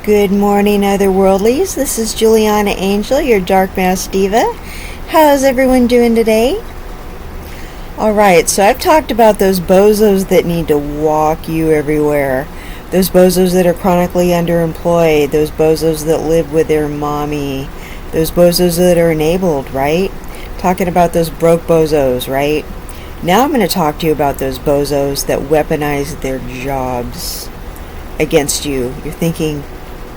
Good morning, otherworldlies. This is Juliana Angel, your Dark Mass Diva. How's everyone doing today? Alright, so I've talked about those bozos that need to walk you everywhere. Those bozos that are chronically underemployed. Those bozos that live with their mommy. Those bozos that are enabled, right? Talking about those broke bozos, right? Now I'm going to talk to you about those bozos that weaponize their jobs against you. You're thinking,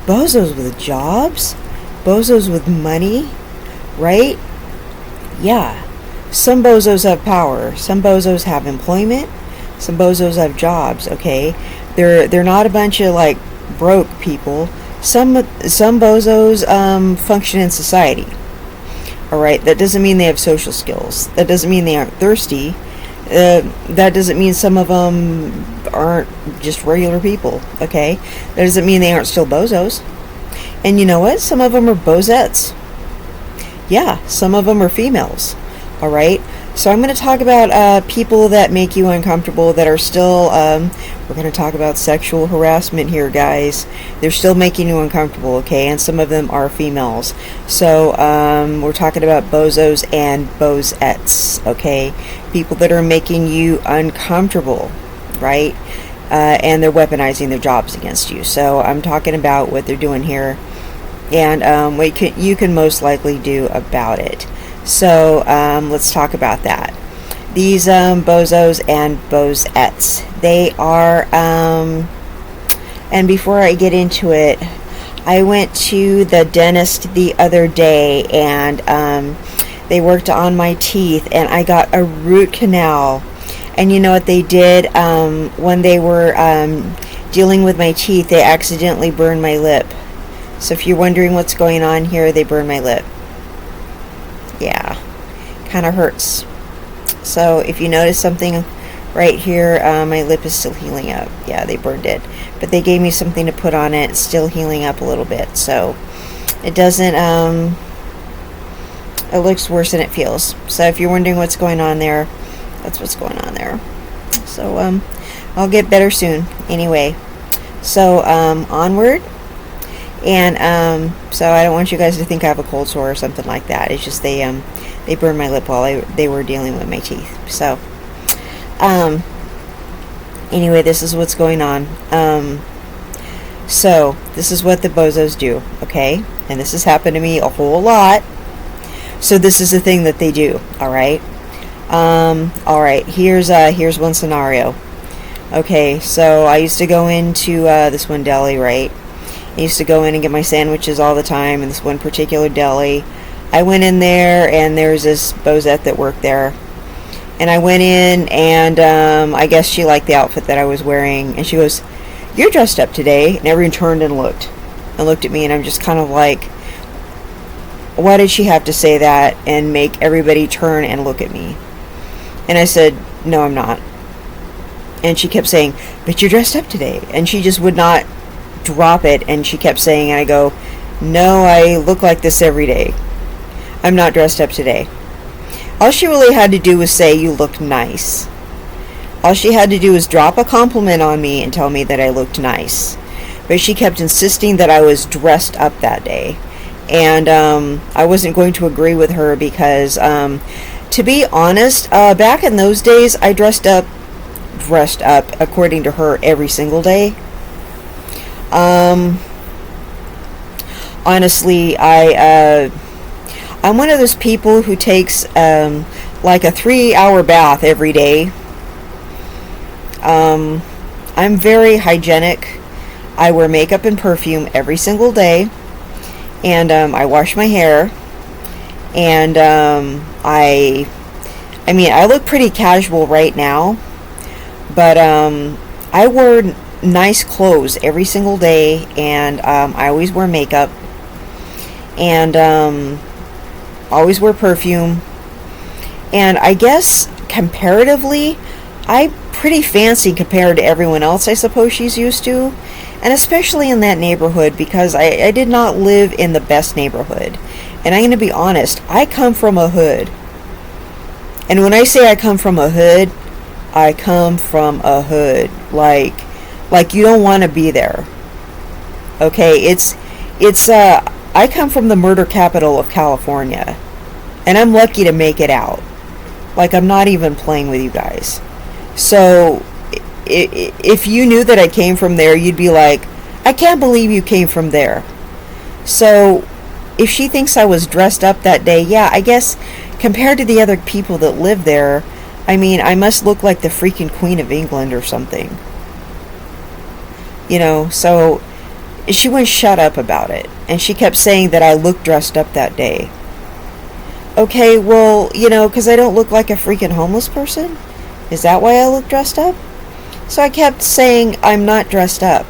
bozos with jobs? Bozos with money? Right? Yeah. Some bozos have power. Some bozos have employment. Some bozos have jobs, okay? They're not a bunch of, like, broke people. Some bozos function in society. Alright? That doesn't mean they have social skills. That doesn't mean they aren't thirsty. That doesn't mean some of them aren't just regular people, okay? That doesn't mean they aren't still bozos. And you know what? Some of them are bozettes. Yeah, some of them are females, alright? So I'm going to talk about people that make you uncomfortable that are still, we're going to talk about sexual harassment here, guys. They're still making you uncomfortable, okay? And some of them are females. So we're talking about bozos and bozettes, okay? People that are making you uncomfortable, right? And they're weaponizing their jobs against you. So I'm talking about what they're doing here and what you can most likely do about it. So let's talk about that. These bozos and bozettes, they are, and before I get into it, I went to the dentist the other day and they worked on my teeth and I got a root canal. And you know what they did? When they were dealing with my teeth, they accidentally burned my lip. So if you're wondering what's going on here, they burned my lip. Yeah, kind of hurts. So if you notice something right here, my lip is still healing up. Yeah, they burned it. But they gave me something to put on it. It's still healing up a little bit. So it doesn't, it looks worse than it feels. So if you're wondering what's going on there, that's what's going on there. So I'll get better soon. Anyway, so onward. And so I don't want you guys to think I have a cold sore or something like that. It's just they burned my lip while they were dealing with my teeth. So anyway, this is what's going on. So this is what the bozos do, okay? And this has happened to me a whole lot. So this is the thing that they do, all right? All right, here's one scenario. Okay, so I used to go into this one deli, right? I used to go in and get my sandwiches all the time in this one particular deli. I went in there and there's this bozette that worked there. And I went in and I guess she liked the outfit that I was wearing. And she goes, "You're dressed up today." And everyone turned and looked at me, and I'm just kind of like, why did she have to say that and make everybody turn and look at me? And I said, "No, I'm not." And she kept saying, "But you're dressed up today." And she just would not drop it, and she kept saying, and I go, "No, I look like this every day. I'm not dressed up today." All she really had to do was say, "You look nice." All she had to do was drop a compliment on me and tell me that I looked nice. But she kept insisting that I was dressed up that day. And I wasn't going to agree with her because, to be honest, back in those days, I dressed up, according to her, every single day. Honestly, I'm one of those people who takes like a 3-hour bath every day. I'm very hygienic. I wear makeup and perfume every single day, and I wash my hair, and I mean, I look pretty casual right now, but I wear nice clothes every single day, and I always wear makeup, and always wear perfume, and I guess comparatively I'm pretty fancy compared to everyone else I suppose she's used to, and especially in that neighborhood, because I did not live in the best neighborhood. And I'm going to be honest, I come from a hood, and when I say I come from a hood, I come from a hood like you don't want to be there. Okay, I come from the murder capital of California, and I'm lucky to make it out. Like, I'm not even playing with you guys. So, if you knew that I came from there, you'd be like, I can't believe you came from there. So, if she thinks I was dressed up that day, yeah, I guess compared to the other people that live there, I mean, I must look like the freaking Queen of England or something. You know, so she wouldn't shut up about it. And she kept saying that I looked dressed up that day. Okay, well, you know, because I don't look like a freaking homeless person? Is that why I look dressed up? So I kept saying I'm not dressed up.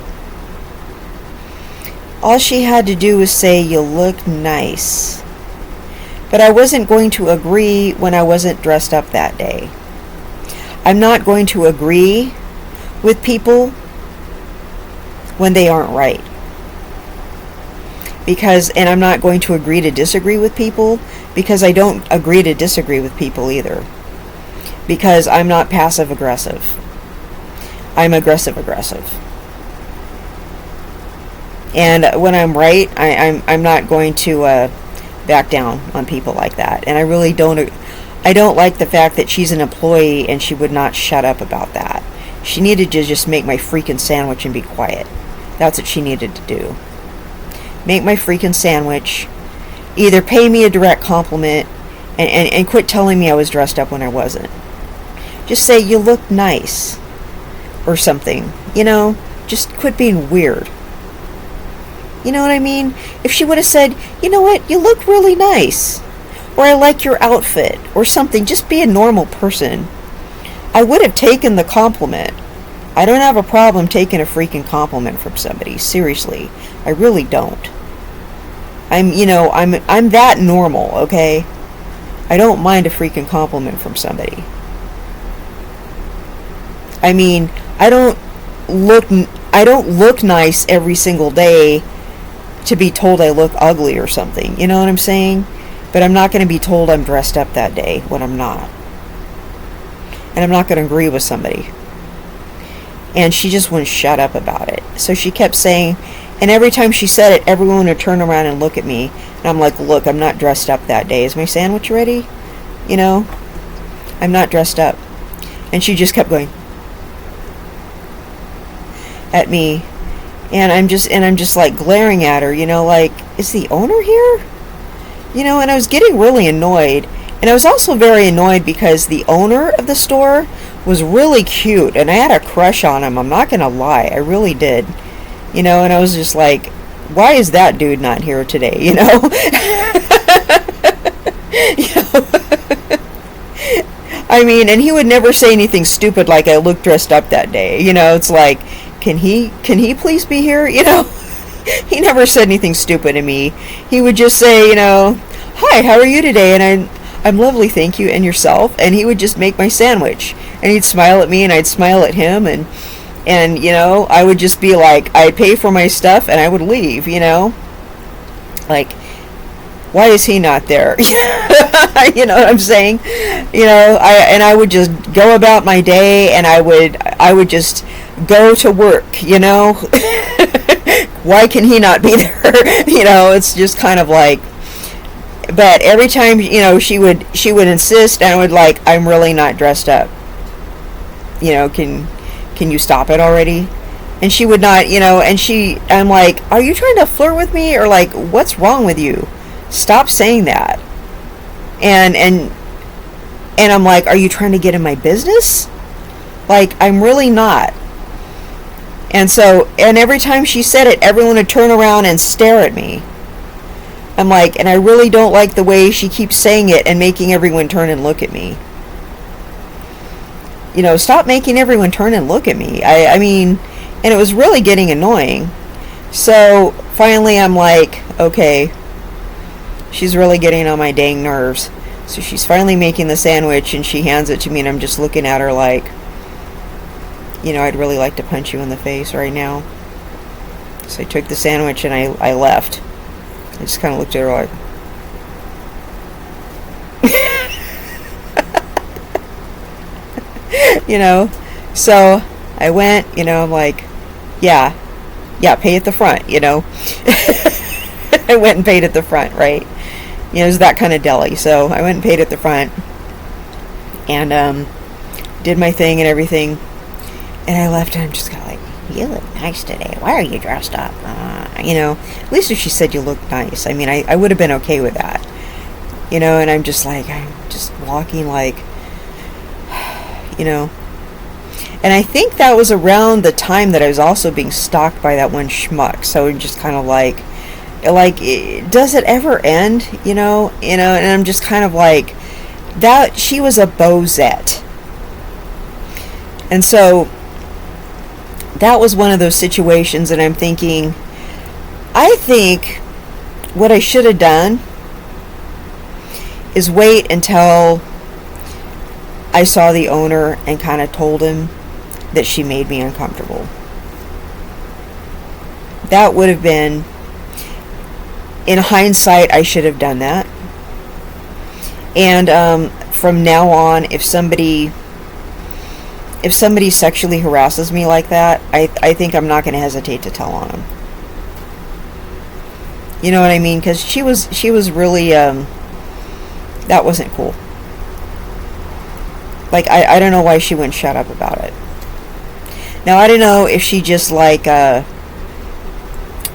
All she had to do was say, you look nice. But I wasn't going to agree when I wasn't dressed up that day. I'm not going to agree with people when they aren't right. And I'm not going to agree to disagree with people because I don't agree to disagree with people either. Because I'm not passive aggressive. I'm aggressive aggressive. And when I'm right, I'm not going to back down on people like that. And I don't like the fact that she's an employee and she would not shut up about that. She needed to just make my freaking sandwich and be quiet. That's what she needed to do. Make my freaking sandwich. Either pay me a direct compliment and quit telling me I was dressed up when I wasn't. Just say, you look nice. Or something. You know? Just quit being weird. You know what I mean? If she would have said, you know what? You look really nice. Or I like your outfit. Or something. Just be a normal person. I would have taken the compliment. I don't have a problem taking a freaking compliment from somebody. Seriously. I really don't. I'm that normal, okay? I don't mind a freaking compliment from somebody. I mean, I don't look nice every single day to be told I look ugly or something. You know what I'm saying? But I'm not going to be told I'm dressed up that day when I'm not. And I'm not going to agree with somebody. And she just wouldn't shut up about it. So she kept saying, and every time she said it, everyone would turn around and look at me. And I'm like, look, I'm not dressed up that day. Is my sandwich ready? You know? I'm not dressed up. And she just kept going at me. And I'm just like glaring at her, you know, like, is the owner here? You know, and I was getting really annoyed. And I was also very annoyed because the owner of the store was really cute. And I had a crush on him. I'm not going to lie. I really did. You know, and I was just like, why is that dude not here today? You know? You know? I mean, and he would never say anything stupid like I looked dressed up that day. You know, it's like, can he please be here? You know? He never said anything stupid to me. He would just say, you know, hi, how are you today? And I'm lovely, thank you, and yourself? And he would just make my sandwich. And he'd smile at me, and I'd smile at him, and you know, I would just be like, I'd pay for my stuff, and I would leave, you know? Like, why is he not there? You know what I'm saying? You know, I would just go about my day, and I would just go to work, you know? Why can he not be there? You know, it's just kind of like, but every time, you know, she would insist, and I would like, I'm really not dressed up. You know, can you stop it already? And she would not, you know, and I'm like, are you trying to flirt with me? Or like, what's wrong with you? Stop saying that. And I'm like, are you trying to get in my business? Like, I'm really not. And so, and every time she said it, everyone would turn around and stare at me. I'm like, and I really don't like the way she keeps saying it and making everyone turn and look at me. You know, stop making everyone turn and look at me. I mean, and it was really getting annoying. So finally I'm like, okay, she's really getting on my dang nerves. So she's finally making the sandwich and she hands it to me and I'm just looking at her like, you know, I'd really like to punch you in the face right now. So I took the sandwich and I left. I just kind of looked at her like, you know. So I went, you know, I'm like, yeah, Yeah, pay at the front, you know. I went and paid at the front, right? You know, it was that kind of deli. So I went and paid at the front and did my thing and everything. And I left and I'm just kind of like, you look nice today. Why are you dressed up? You know, at least if she said you look nice. I mean, I would have been okay with that. You know, and I'm just walking like, you know. And I think that was around the time that I was also being stalked by that one schmuck. So I'm just kind of like, does it ever end? You know, and I'm just kind of like, that she was a bozette. And so that was one of those situations, and I'm thinking, I think what I should have done is wait until I saw the owner and kind of told him that she made me uncomfortable. That would have been, in hindsight, I should have done that. And from now on, if somebody sexually harasses me like that, I think I'm not going to hesitate to tell on them. You know what I mean? Because she was really, that wasn't cool. Like, I don't know why she wouldn't shut up about it. Now, I don't know if she just like,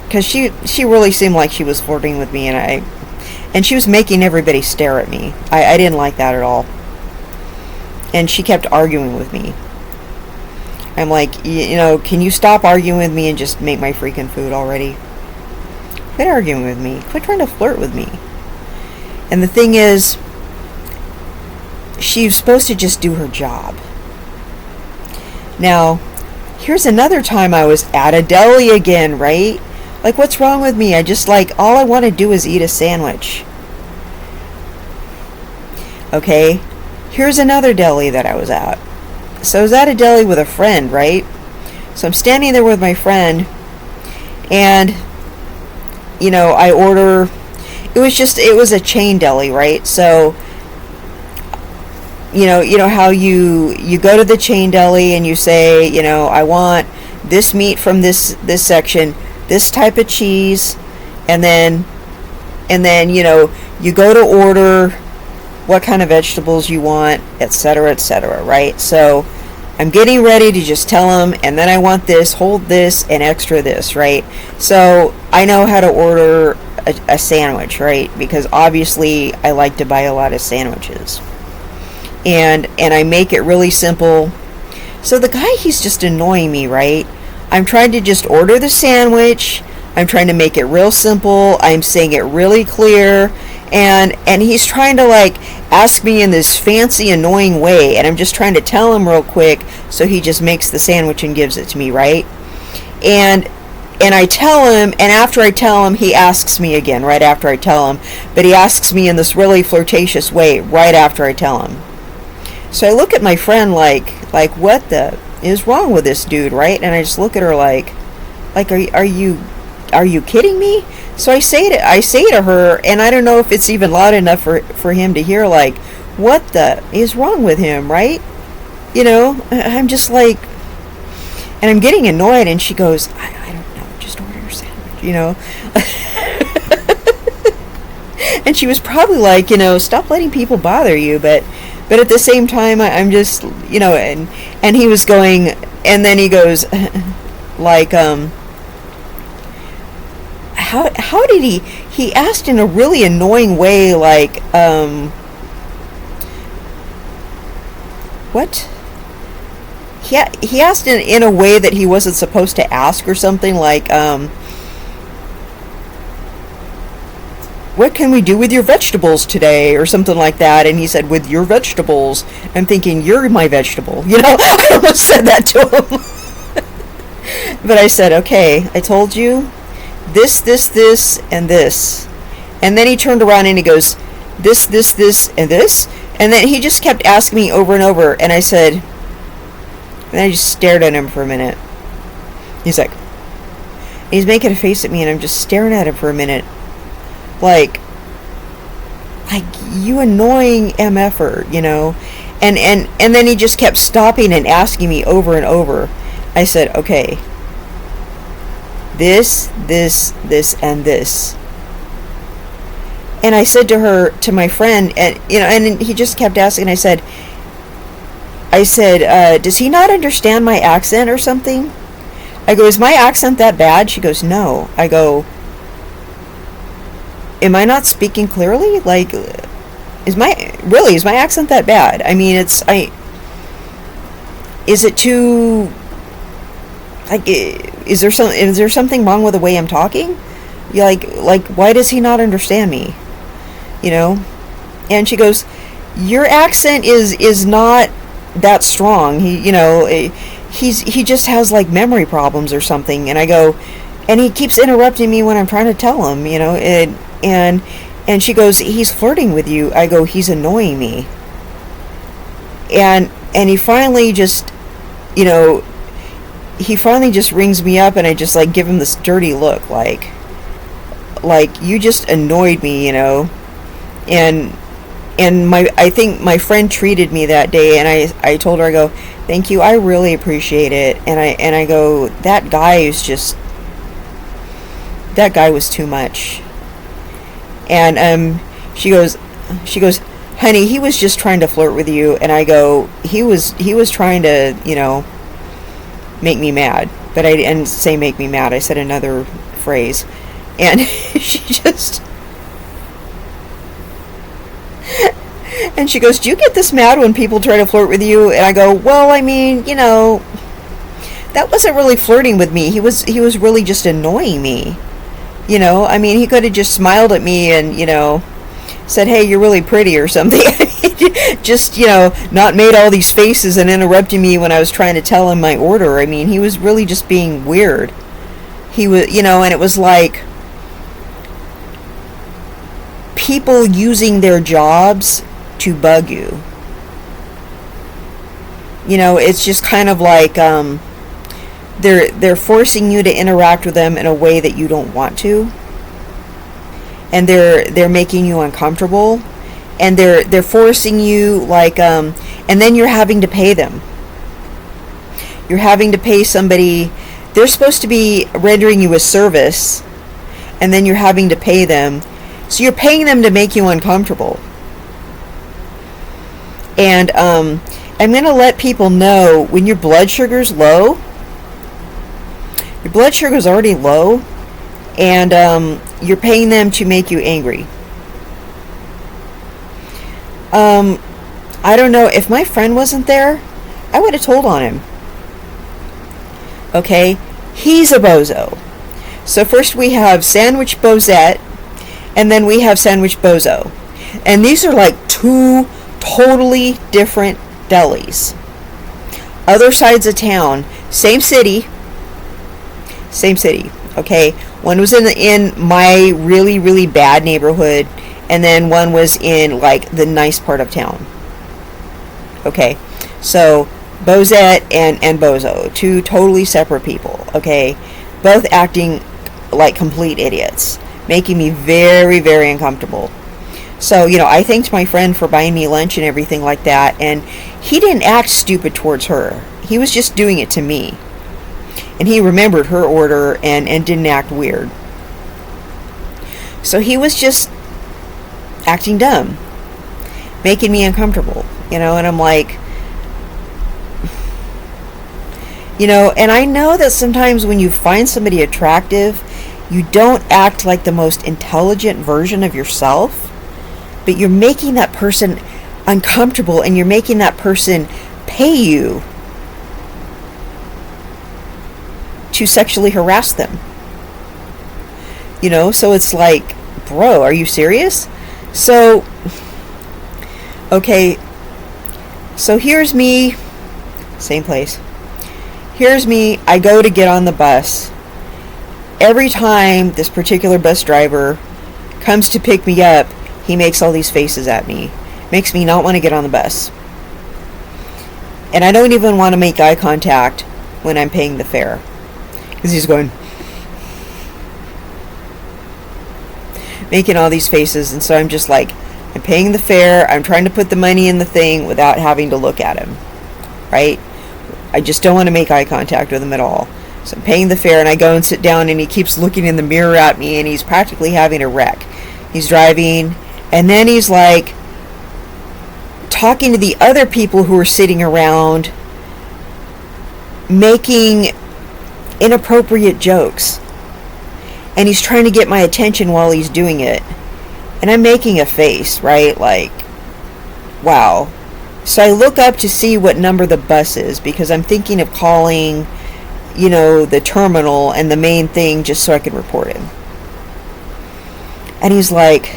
because she really seemed like she was flirting with me, and she was making everybody stare at me. I didn't like that at all. And she kept arguing with me. I'm like, you know, can you stop arguing with me and just make my freaking food already? Quit arguing with me. Quit trying to flirt with me. And the thing is, she's supposed to just do her job. Now, here's another time I was at a deli again, right? Like, what's wrong with me? I just, like, all I want to do is eat a sandwich. Okay, here's another deli that I was at. So I was at a deli with a friend, right? So I'm standing there with my friend, and, you know, I order, it was a chain deli, right? So, you know how you go to the chain deli and you say, you know, I want this meat from this section, this type of cheese, and then you know, you go to order what kind of vegetables you want, etc., right? So I'm getting ready to just tell them, and then I want this, hold this, and extra this, right? So I know how to order a sandwich, right? Because obviously I like to buy a lot of sandwiches. And I make it really simple. So the guy, he's just annoying me, right? I'm trying to just order the sandwich. I'm trying to make it real simple. I'm saying it really clear. And he's trying to, like, ask me in this fancy, annoying way. And I'm just trying to tell him real quick. So he just makes the sandwich and gives it to me, right? And I tell him, and after I tell him, he asks me again, right after I tell him. But he asks me in this really flirtatious way right after I tell him. So I look at my friend like what the is wrong with this dude, right? And I just look at her like are you kidding me? So I say to her, and I don't know if it's even loud enough for him to hear, like, what the is wrong with him, right? You know, I'm just like, and I'm getting annoyed, and she goes, I don't know, just order your sandwich, you know. And she was probably like, you know, stop letting people bother you, but at the same time, I'm just, you know, and he was going, and then he goes, like, how did he asked in a really annoying way, like, what? He asked in a way that he wasn't supposed to ask or something, like, what can we do with your vegetables today, or something like that. And he said, with your vegetables. I'm thinking, you're my vegetable, you know. I almost said that to him. But I said, okay, I told you this, and this. And then he turned around and he goes, this, and this. And then he just kept asking me over and over. And I said, and I just stared at him for a minute. He's like, he's making a face at me, and I'm just staring at him for a minute. Like, you annoying MFer, you know. And then he just kept stopping and asking me over and over. I said, okay, this, and this. And I said to my friend, and and he just kept asking. I said, does he not understand my accent or something? I go, is my accent that bad? She goes, no. I go, am I not speaking clearly? Like, is my accent that bad? I mean, is it too, like, is there something wrong with the way I'm talking? Like, why does he not understand me? And she goes, your accent is not that strong. He just has like memory problems or something. And I go, and he keeps interrupting me when I'm trying to tell him, and she goes, he's flirting with you. I go, he's annoying me. And he finally just, rings me up, and I just like give him this dirty look, like you just annoyed me, and I think my friend treated me that day, and I told her, I go, thank you, I really appreciate it. And I go, that guy was too much. And she goes, honey, he was just trying to flirt with you. And I go, he was trying to, make me mad. But I didn't say make me mad. I said another phrase. And and she goes, do you get this mad when people try to flirt with you? And I go, well, I mean, that wasn't really flirting with me. He was really just annoying me. I mean, he could have just smiled at me and, said, hey, you're really pretty or something. Just, not made all these faces and interrupting me when I was trying to tell him my order. I mean, he was really just being weird. He was, and it was like people using their jobs to bug you. It's just kind of like they're forcing you to interact with them in a way that you don't want to, and they're making you uncomfortable, and they're forcing you, like, and then you're having to pay them. You're having to pay somebody. They're supposed to be rendering you a service, and then you're having to pay them. So you're paying them to make you uncomfortable. And I'm going to let people know, when your blood sugar's low, your blood sugar's already low, and you're paying them to make you angry. I don't know, if my friend wasn't there, I would have told on him. Okay, he's a bozo. So first we have Sandwich Bozette, and then we have Sandwich Bozo. And these are like two totally different delis. Other sides of town, same city, okay? One was in my really, really bad neighborhood, and then one was in like the nice part of town. Okay, so Bozette and Bozo, two totally separate people, okay? Both acting like complete idiots, making me very, very uncomfortable. So, I thanked my friend for buying me lunch and everything like that, and he didn't act stupid towards her. He was just doing it to me. And he remembered her order and didn't act weird. So he was just acting dumb, making me uncomfortable, and I'm like, and I know that sometimes when you find somebody attractive, you don't act like the most intelligent version of yourself, but you're making that person uncomfortable, and you're making that person pay you to sexually harass them. So it's like, bro, are you serious? So, okay, so here's me, same place. Here's me, I go to get on the bus. Every time this particular bus driver comes to pick me up, he makes all these faces at me. Makes me not want to get on the bus. And I don't even want to make eye contact when I'm paying the fare. Because he's going, making all these faces, and so I'm just like, I'm paying the fare, I'm trying to put the money in the thing without having to look at him, right? I just don't want to make eye contact with him at all. So I'm paying the fare, and I go and sit down, and he keeps looking in the mirror at me, and he's practically having a wreck. He's driving, and then he's like talking to the other people who are sitting around, making inappropriate jokes. And he's trying to get my attention while he's doing it. And I'm making a face, right? Like, wow. So I look up to see what number the bus is, because I'm thinking of calling, the terminal and the main thing just so I can report him. And he's like,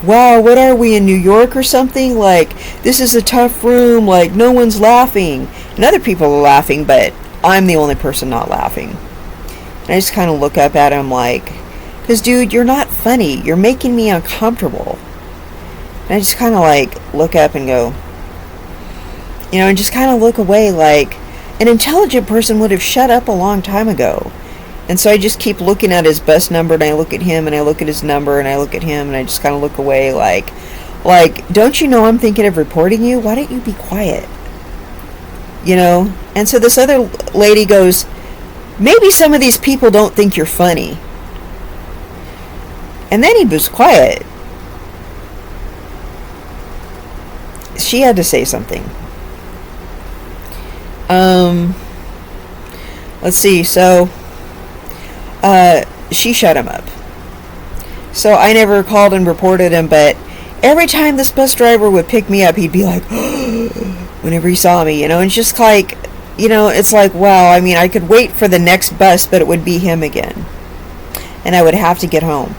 wow, what are we, in New York or something? Like, this is a tough room, like, no one's laughing. And other people are laughing, but I'm the only person not laughing. And I just kind of look up at him like, because, dude, you're not funny. You're making me uncomfortable. And I just kind of like look up and go, and just kind of look away, like an intelligent person would have shut up a long time ago. And so I just keep looking at his bus number, and I look at him, and I look at his number, and I look at him, and I just kind of look away like, don't you know I'm thinking of reporting you? Why don't you be quiet? And so this other lady goes, maybe some of these people don't think you're funny. And then he was quiet. She had to say something. Let's see, so she shut him up. So I never called and reported him, but every time this bus driver would pick me up, he'd be like, whenever he saw me, and it's just like, it's like, wow, I mean, I could wait for the next bus, but it would be him again. And I would have to get home.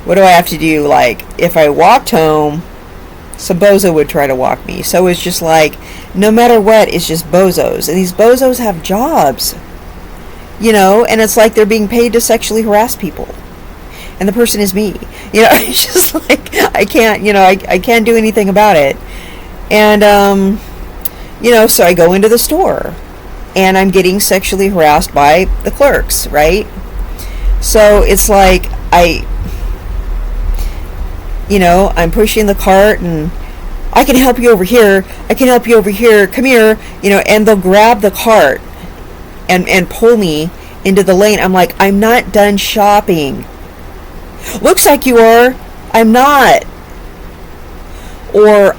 What do I have to do? Like, if I walked home, some bozo would try to walk me. So it's just like, no matter what, it's just bozos. And these bozos have jobs. And it's like they're being paid to sexually harass people. And the person is me. It's just like, I can't, I can't do anything about it. And, so I go into the store, and I'm getting sexually harassed by the clerks, right? So it's like, I'm pushing the cart, and I can help you over here. I can help you over here. Come here. And they'll grab the cart and pull me into the lane. I'm like, I'm not done shopping. Looks like you are. I'm not. Or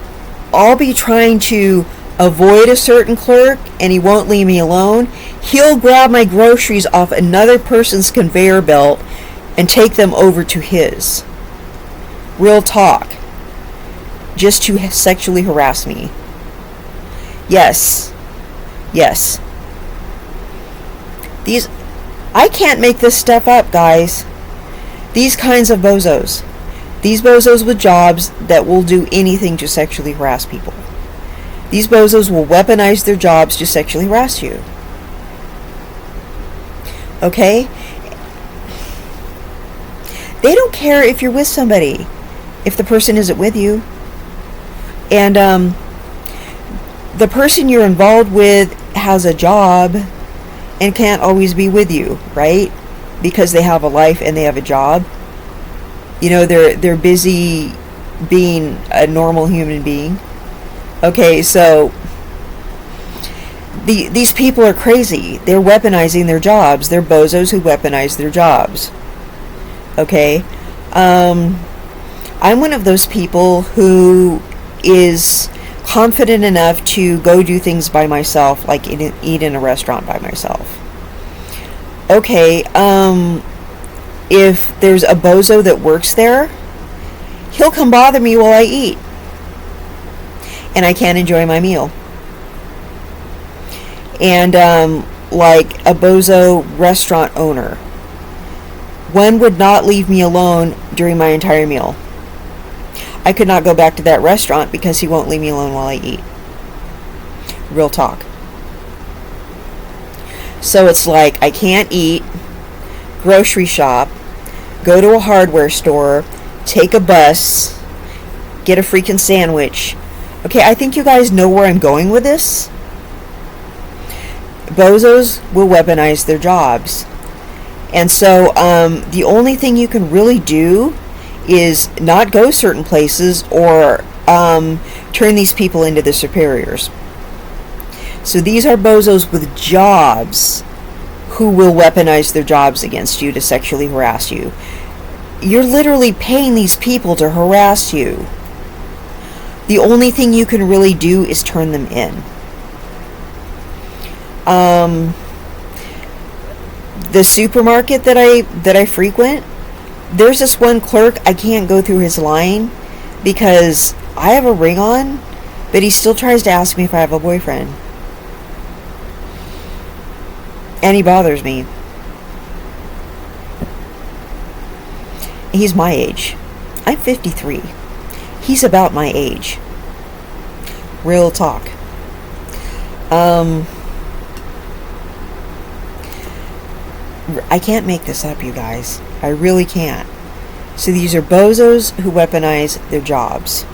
I'll be trying to avoid a certain clerk, and he won't leave me alone. He'll grab my groceries off another person's conveyor belt and take them over to his. Real talk. Just to sexually harass me. Yes. I can't make this stuff up, guys. These kinds of bozos. These bozos with jobs that will do anything to sexually harass people. These bozos will weaponize their jobs to sexually harass you. Okay? They don't care if you're with somebody, if the person isn't with you. And the person you're involved with has a job and can't always be with you, right? Because they have a life and they have a job. They're busy being a normal human being. Okay, so these people are crazy. They're weaponizing their jobs. They're bozos who weaponize their jobs. Okay? I'm one of those people who is confident enough to go do things by myself, like eat in a restaurant by myself. Okay, if there's a bozo that works there, he'll come bother me while I eat. And I can't enjoy my meal. And like a bozo restaurant owner, one would not leave me alone during my entire meal. I could not go back to that restaurant because he won't leave me alone while I eat. Real talk. So it's like I can't eat, grocery shop, go to a hardware store, take a bus, get a freaking sandwich. Okay, I think you guys know where I'm going with this. Bozos will weaponize their jobs. And so the only thing you can really do is not go certain places or turn these people into the superiors. So these are bozos with jobs who will weaponize their jobs against you to sexually harass you. You're literally paying these people to harass you. The only thing you can really do is turn them in. The supermarket that I frequent, there's this one clerk, I can't go through his line because I have a ring on, but he still tries to ask me if I have a boyfriend. And he bothers me. He's my age. I'm 53. He's about my age. Real talk. I can't make this up, you guys. I really can't. So these are bozos who weaponize their jobs.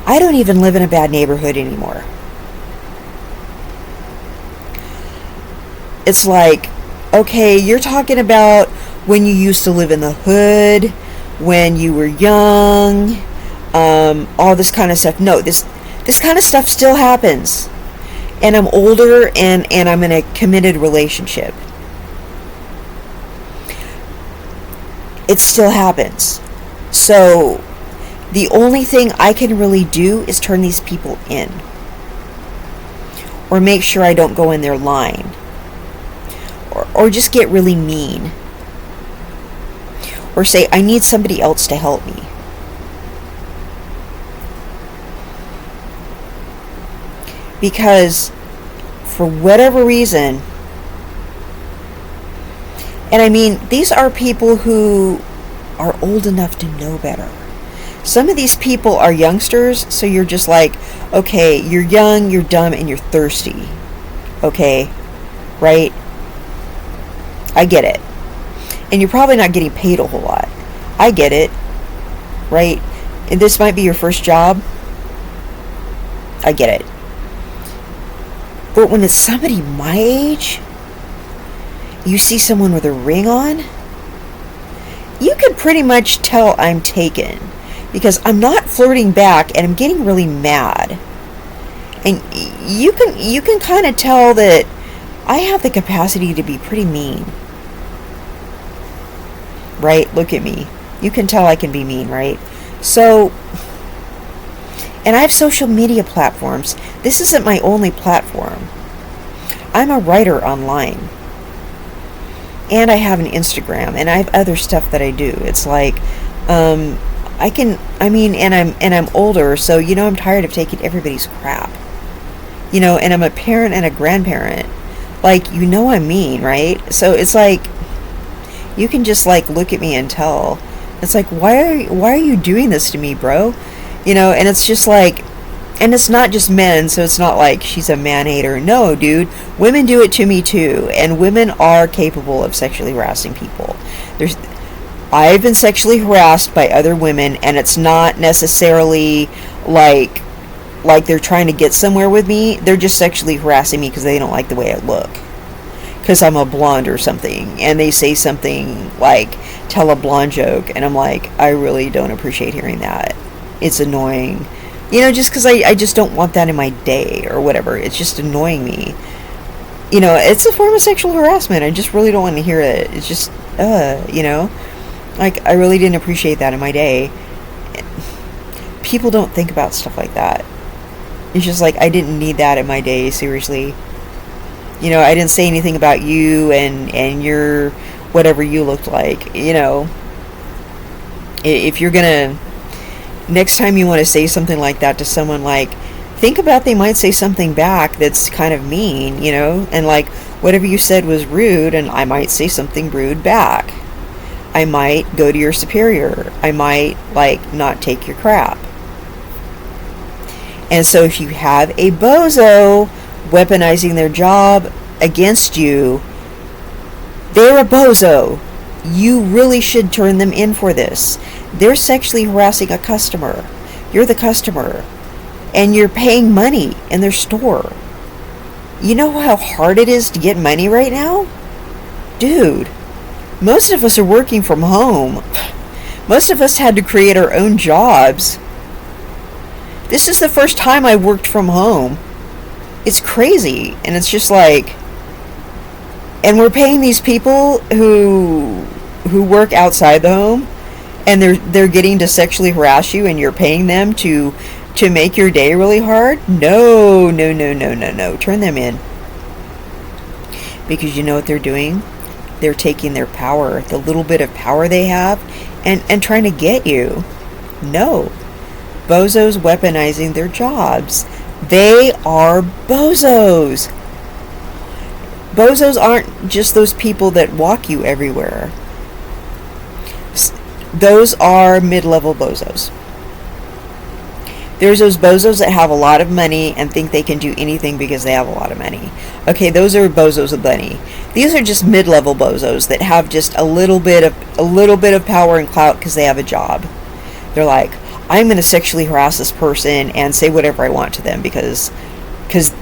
I don't even live in a bad neighborhood anymore. It's like, okay, you're talking about when you used to live in the hood, when you were young, all this kind of stuff. No, this kind of stuff still happens. And I'm older and I'm in a committed relationship. It still happens. So the only thing I can really do is turn these people in. Or make sure I don't go in their line. Or just get really mean. Or say, I need somebody else to help me. Because for whatever reason, and I mean, these are people who are old enough to know better. Some of these people are youngsters, so you're just like, okay, you're young, you're dumb, and you're thirsty. Okay? Right? I get it. And you're probably not getting paid a whole lot. I get it. Right? And this might be your first job. I get it. But when it's somebody my age, you see someone with a ring on, you can pretty much tell I'm taken. Because I'm not flirting back and I'm getting really mad. And you can kind of tell that I have the capacity to be pretty mean. Right? Look at me. You can tell I can be mean, right? So, and I have social media platforms. This isn't my only platform. I'm a writer online. And I have an Instagram. And I have other stuff that I do. It's like, and I'm older, so, I'm tired of taking everybody's crap. And I'm a parent and a grandparent. Like, I'm mean, right? So it's like, you can just, like, look at me and tell. It's like, why are you doing this to me, bro? And it's just like, and it's not just men, so it's not like she's a man-hater. No, dude, women do it to me too, and women are capable of sexually harassing people. I've been sexually harassed by other women, and it's not necessarily like they're trying to get somewhere with me. They're just sexually harassing me because they don't like the way I look. Because I'm a blonde or something, and they say something like, tell a blonde joke, and I'm like, I really don't appreciate hearing that. It's annoying. Just because I just don't want that in my day, or whatever. It's just annoying me. It's a form of sexual harassment. I just really don't want to hear it. It's just, Like, I really didn't appreciate that in my day. People don't think about stuff like that. It's just like, I didn't need that in my day, seriously. I didn't say anything about you and your whatever you looked like. If you're gonna, next time you want to say something like that to someone, like, think about they might say something back that's kind of mean, and like, whatever you said was rude, and I might say something rude back. I might go to your superior. I might, like, not take your crap. And so if you have a bozo weaponizing their job against you, they're a bozo. You really should turn them in for this. They're sexually harassing a customer. You're the customer. And you're paying money in their store. You know how hard it is to get money right now? Dude, most of us are working from home. Most of us had to create our own jobs. This is the first time I worked from home. It's crazy. And it's just like, and we're paying these people who work outside the home, and they're getting to sexually harass you, and you're paying them to make your day really hard? No, no, no, no, no, no. Turn them in. Because you know what they're doing? They're taking their power, the little bit of power they have, and trying to get you. No. Bozos weaponizing their jobs. They are bozos. Bozos aren't just those people that walk you everywhere. Those are mid-level bozos. There's those bozos that have a lot of money and think they can do anything because they have a lot of money. Okay, those are bozos with money. These are just mid-level bozos that have just a little bit of power and clout because they have a job. They're like, I'm going to sexually harass this person and say whatever I want to them because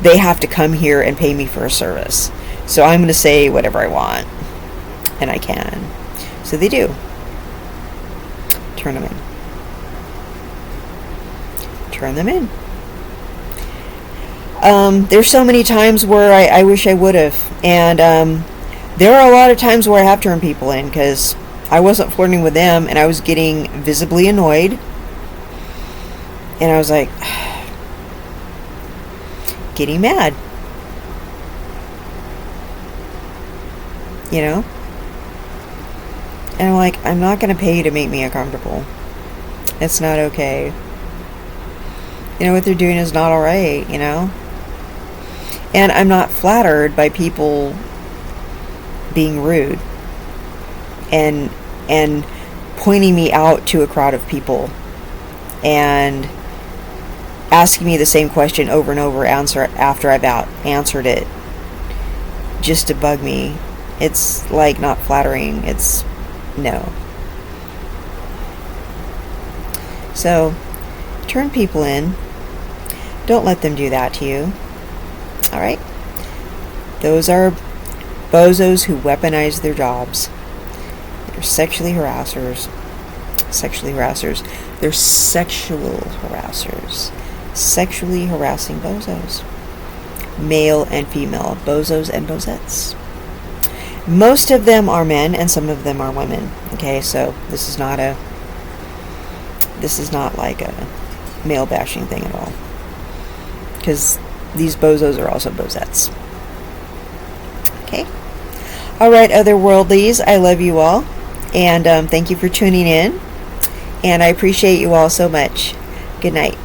they have to come here and pay me for a service. So I'm going to say whatever I want, and I can. So they do. Turn them in. Turn them in. There's so many times where I wish I would have, and there are a lot of times where I have turned people in because I wasn't flirting with them and I was getting visibly annoyed, and I was like getting mad, you know, and I'm like, I'm not going to pay you to make me uncomfortable. It's not okay. You know, what they're doing is not alright, you know? And I'm not flattered by people being rude and pointing me out to a crowd of people and asking me the same question over and over after I've answered it just to bug me. It's like not flattering. It's no. So turn people in. Don't let them do that to you. Alright? Those are bozos who weaponize their jobs. They're sexually harassers. They're sexual harassers. Sexually harassing bozos. Male and female. Bozos and bozettes. Most of them are men and some of them are women. Okay, so this is not like a male bashing thing at all. Because these bozos are also bozettes. Okay. Alright, otherworldlies, I love you all. And thank you for tuning in. And I appreciate you all so much. Good night.